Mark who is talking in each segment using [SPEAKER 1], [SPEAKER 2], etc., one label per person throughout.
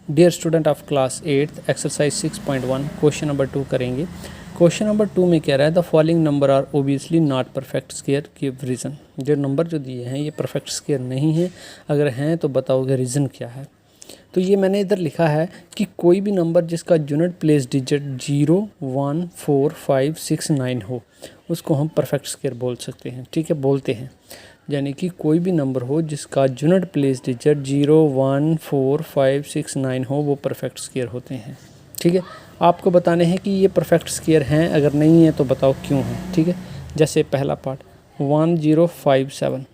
[SPEAKER 1] Dear student of class 8 exercise 6.1 question number 2 करेंगे। Question number 2 में कह रहा है the following number are obviously not perfect square, give reason. जो number जो दिए हैं ये परफेक्ट स्क्वायर नहीं है, अगर हैं तो बताओगे रीज़न क्या है। तो ये मैंने इधर लिखा है कि कोई भी नंबर जिसका यूनिट प्लेस डिजिट 0, 1, 4, 5, 6, 9 हो उसको हम परफेक्ट स्क्वायर बोल सकते हैं। ठीक है, बोलते हैं यानी कि कोई भी नंबर हो जिसका यूनिट प्लेस डिजिट 0, 1, 4, 5, 6, 9 हो वो परफेक्ट स्क्वायर होते हैं। ठीक है, आपको बताने हैं कि ये परफेक्ट स्क्वायर हैं, अगर नहीं है तो बताओ क्यों है। ठीक है, जैसे पहला पार्ट 1057,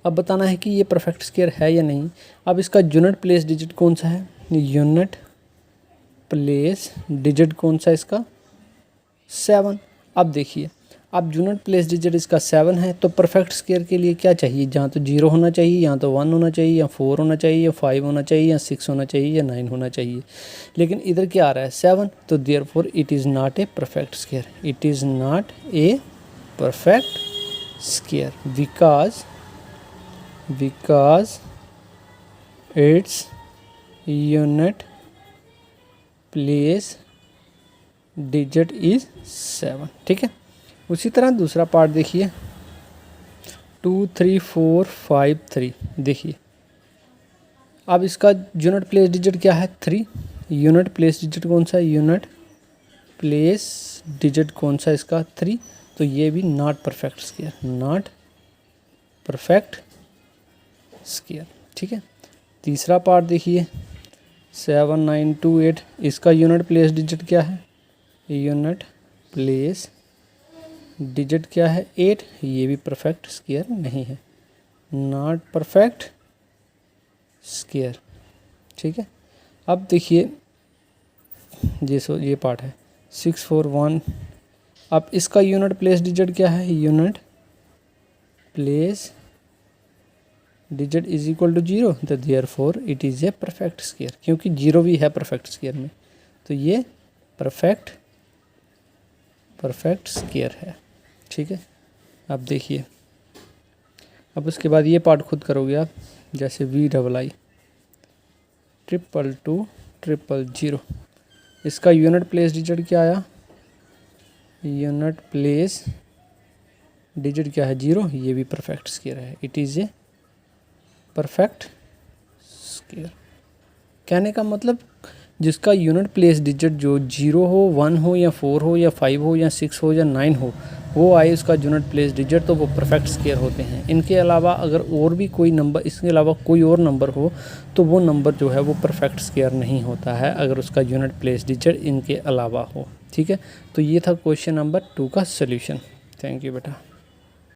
[SPEAKER 1] अब बताना है कि ये परफेक्ट स्क्वायर है या नहीं। अब इसका यूनिट प्लेस डिजिट कौन सा है, यूनिट प्लेस डिजिट कौन सा इसका 7। अब देखिए, अब यूनिट प्लेस डिजिट इसका 7 है तो परफेक्ट स्क्वायर के लिए क्या चाहिए, जहाँ तो 0 होना चाहिए, यहाँ तो 1 होना चाहिए, या 4 होना चाहिए, या 5 होना चाहिए, या 6 होना चाहिए, या 9 होना चाहिए। लेकिन इधर क्या आ रहा है 7, तो therefore it is not a perfect square, it is not a perfect square because its unit place digit is 7। ठीक है, उसी तरह दूसरा पार्ट देखिए 2, 3, 4, 5, 3। देखिए अब इसका यूनिट प्लेस डिजिट क्या है 3, यूनिट प्लेस डिजिट कौन सा है, यूनिट प्लेस डिजिट कौन सा इसका 3, तो ये भी not perfect square, not perfect square. ठीक है, तीसरा पार्ट देखिए 7, 9, 2, 8, इसका यूनिट प्लेस डिजिट क्या है, यूनिट प्लेस डिजिट क्या है 8, ये भी परफेक्ट स्क्वायर नहीं है, नॉट परफेक्ट स्क्वायर। ठीक है, अब देखिए ये पार्ट है 6, 4, 1, अब इसका यूनिट प्लेस डिजिट क्या है, unit place digit is equal to 0, तो therefore it is a perfect square, क्योंकि 0 भी है परफेक्ट स्क्वायर में, तो ये परफेक्ट स्क्वायर है। ठीक है, अब देखिए, अब उसके बाद ये पार्ट खुद करोगे आप, जैसे VII 222 इसका यूनिट प्लेस डिजिट क्या आया, यूनिट प्लेस डिजिट क्या है 0, ये भी परफेक्ट स्क्वायर है, it is a perfect square. कहने का मतलब जिसका यूनिट प्लेस डिजिट जो 0 हो, 1 हो, या 4 हो, या 5 हो, या 6 हो, या 9 हो, वो आए उसका यूनिट प्लेस डिजिट, तो वो परफेक्ट स्क्वायर होते हैं। इनके अलावा अगर और भी कोई नंबर, इसके अलावा कोई और नंबर हो तो वो नंबर जो है वो परफेक्ट स्क्वायर नहीं होता है, अगर उसका यूनिट प्लेस डिजिट इनके अलावा हो। ठीक है, तो ये था क्वेश्चन नंबर 2 का सोल्यूशन। थैंक यू बेटा।